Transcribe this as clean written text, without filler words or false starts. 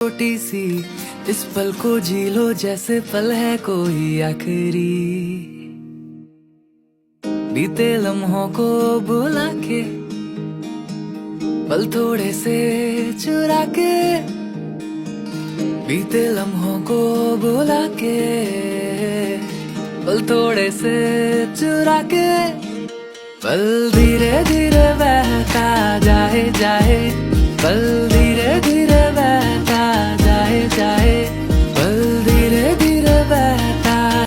छोटी सी इस पल को जी लो जैसे पल है कोई आखिरी। बीते लम्हों को बुला के पल थोड़े से चुरा के, बीते लम्हों को बुला के पल थोड़े से चुरा के, पल धीरे धीरे बहता जाए जाए, पल